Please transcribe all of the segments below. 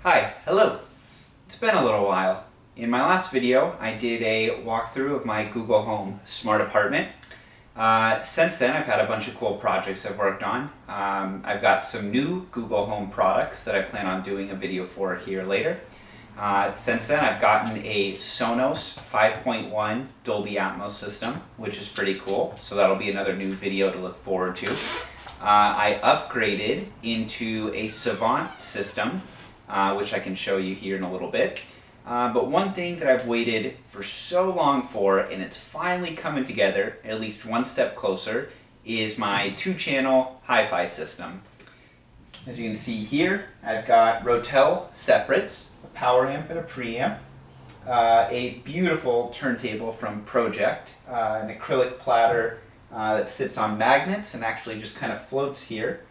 Hi, hello. It's been a little while. In my last video, I did a walkthrough of my Google Home smart apartment. Since then, I've had a bunch of cool projects I've worked on. I've got some new Google Home products that I plan on doing a video for here later. Since then, I've gotten a Sonos 5.1 Dolby Atmos system, which is pretty cool. So that'll be another new video to look forward to. I upgraded into a Savant system, which I can show you here in a little bit. But one thing that I've waited for so long for, and it's finally coming together, at least one step closer, is my 2-channel HiFi system. As you can see here, I've got Rotel separates, a power amp and a preamp, a beautiful turntable from Project, an acrylic platter that sits on magnets and actually just kind of floats here.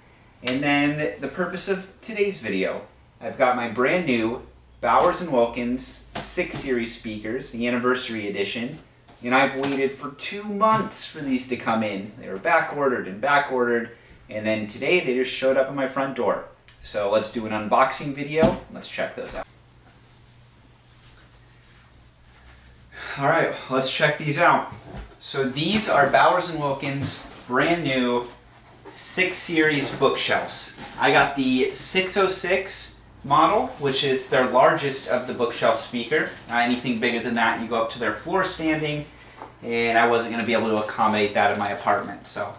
And then the purpose of today's video, I've got my brand new Bowers Wilkins 6 Series speakers, the anniversary edition, and I've waited for 2 months for these to come in. They were back ordered, and then today they just showed up at my front door. So let's do an unboxing video. Let's check those out. Alright, let's check these out. So these are Bowers Wilkins brand new 6 Series bookshelves. I got the 606 model, which is their largest of the bookshelf speaker. Anything bigger than that, you go up to their floor standing, and I wasn't going to be able to accommodate that in my apartment. So,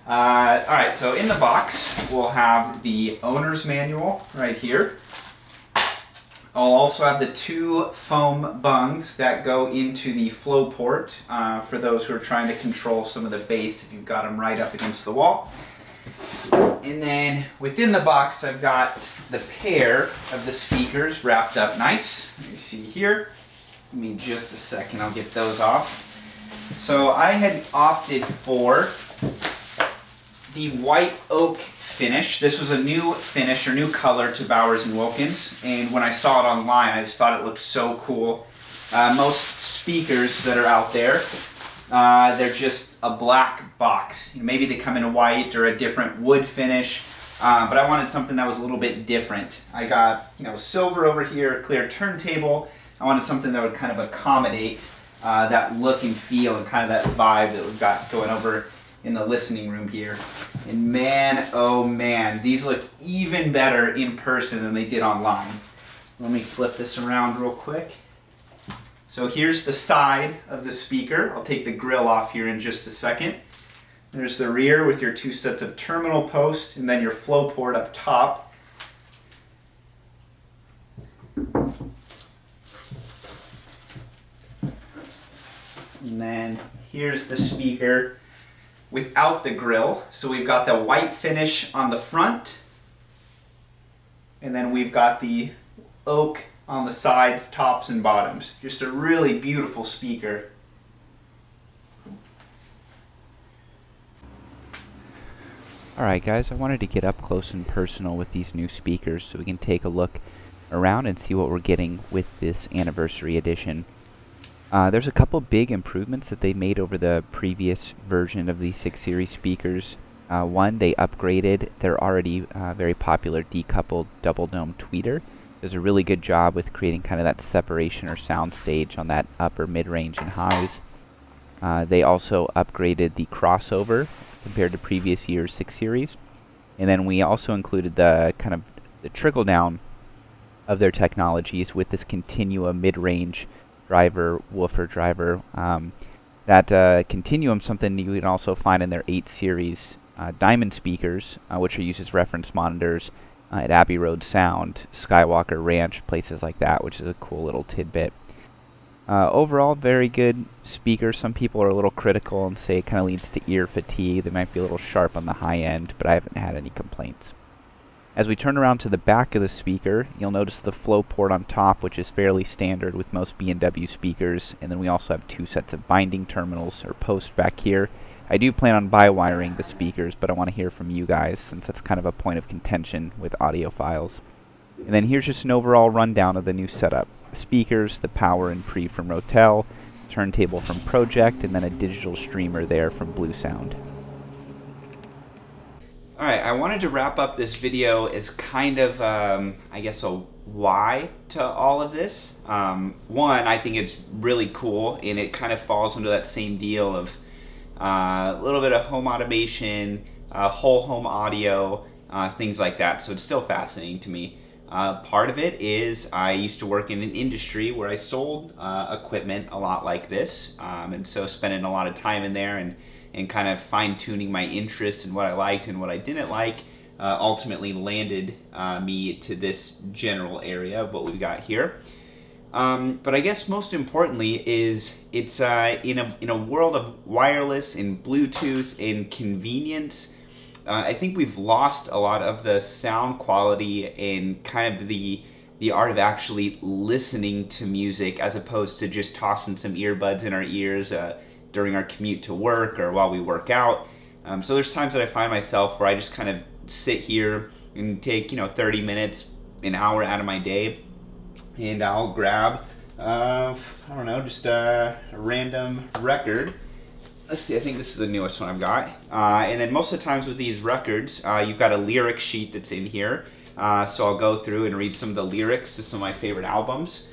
alright, so in the box, we'll have the owner's manual right here. I'll also have the 2 foam bungs that go into the flow port for those who are trying to control some of the bass if you've got them right up against the wall. And then within the box, I've got the pair of the speakers wrapped up nice. Let me see here. Give me just a second, I'll get those off. So I had opted for the white oak finish. This was a new finish or new color to Bowers Wilkins, and when I saw it online, I just thought it looked so cool. Most speakers that are out there, they're just a black box. Maybe they come in a white or a different wood finish, but I wanted something that was a little bit different. I got silver over here, a clear turntable. I wanted something that would kind of accommodate that look and feel and kind of that vibe that we've got going over in the listening room here. And man, oh man, these look even better in person than they did online. Let me flip this around real quick. So here's the side of the speaker. I'll take the grill off here in just a second. There's the rear with your 2 sets of terminal posts and then your flow port up top. And then here's the speaker without the grill. So we've got the white finish on the front, and then we've got the oak on the sides, tops, and bottoms. Just a really beautiful speaker. Alright guys, I wanted to get up close and personal with these new speakers so we can take a look around and see what we're getting with this anniversary edition. There's a couple big improvements that they made over the previous version of the 6 Series speakers. One, they upgraded their already very popular decoupled double dome tweeter. Does a really good job with creating kind of that separation or sound stage on that upper mid-range and highs. They also upgraded the crossover compared to previous year's 6 Series. And then we also included the kind of the trickle down of their technologies with this Continuum mid-range driver, woofer driver. That Continuum, something you can also find in their 8 Series Diamond speakers, which are used as reference monitors at Abbey Road Sound, Skywalker Ranch, places like that, which is a cool little tidbit. Overall, very good speaker. Some people are a little critical and say it kind of leads to ear fatigue. They might be a little sharp on the high end, but I haven't had any complaints. As we turn around to the back of the speaker, you'll notice the flow port on top, which is fairly standard with most B&W speakers, and then we also have 2 sets of binding terminals or posts back here. I do plan on bi-wiring the speakers, but I want to hear from you guys since that's kind of a point of contention with audiophiles. And then here's just an overall rundown of the new setup. The speakers, the power and pre from Rotel, turntable from Project, and then a digital streamer there from Blue Sound. All right, I wanted to wrap up this video as kind of, I guess, a why to all of this. One, I think it's really cool, and it kind of falls under that same deal of a little bit of home automation, whole home audio, things like that. So it's still fascinating to me. Part of it is I used to work in an industry where I sold equipment a lot like this, and so spending a lot of time in there and kind of fine-tuning my interest in what I liked and what I didn't like ultimately landed me to this general area of what we've got here. But I guess most importantly is it's in a world of wireless and Bluetooth and convenience. I think we've lost a lot of the sound quality and kind of the art of actually listening to music as opposed to just tossing some earbuds in our ears during our commute to work or while we work out. So there's times that I find myself where I just kind of sit here and take 30 minutes, an hour out of my day, and I'll grab I don't know, just a random record. Let's see, I think this is the newest one I've got. And then most of the times with these records, you've got a lyric sheet that's in here. So I'll go through and read some of the lyrics to some of my favorite albums.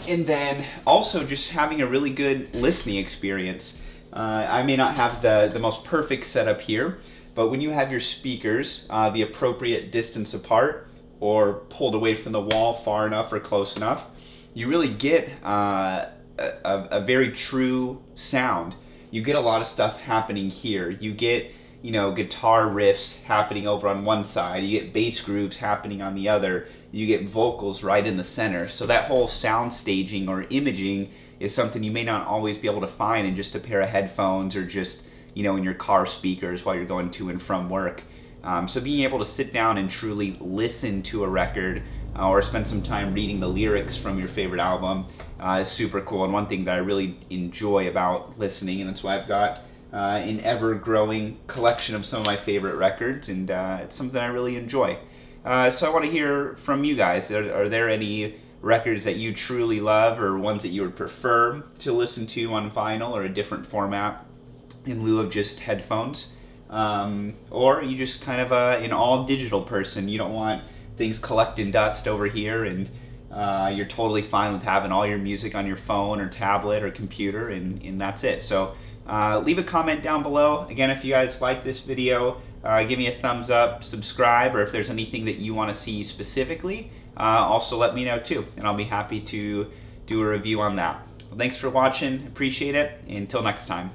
And then also just having a really good listening experience. I may not have the most perfect setup here, but when you have your speakers the appropriate distance apart or pulled away from the wall far enough or close enough, you really get a very true sound. You get a lot of stuff happening here. You get, guitar riffs happening over on one side. You get bass grooves happening on the other. You get vocals right in the center. So that whole sound staging or imaging is something you may not always be able to find in just a pair of headphones or just, in your car speakers while you're going to and from work. So being able to sit down and truly listen to a record or spend some time reading the lyrics from your favorite album is super cool, and one thing that I really enjoy about listening, and that's why I've got an ever-growing collection of some of my favorite records, and it's something I really enjoy. So I want to hear from you guys. Are there any records that you truly love or ones that you would prefer to listen to on vinyl or a different format in lieu of just headphones? Or are you just kind of an all-digital person? You don't want things collecting dust over here, and you're totally fine with having all your music on your phone or tablet or computer, and that's it. So leave a comment down below. Again, if you guys like this video, give me a thumbs up, subscribe, or if there's anything that you want to see specifically, also let me know too, and I'll be happy to do a review on that. Well, thanks for watching. Appreciate it. Until next time.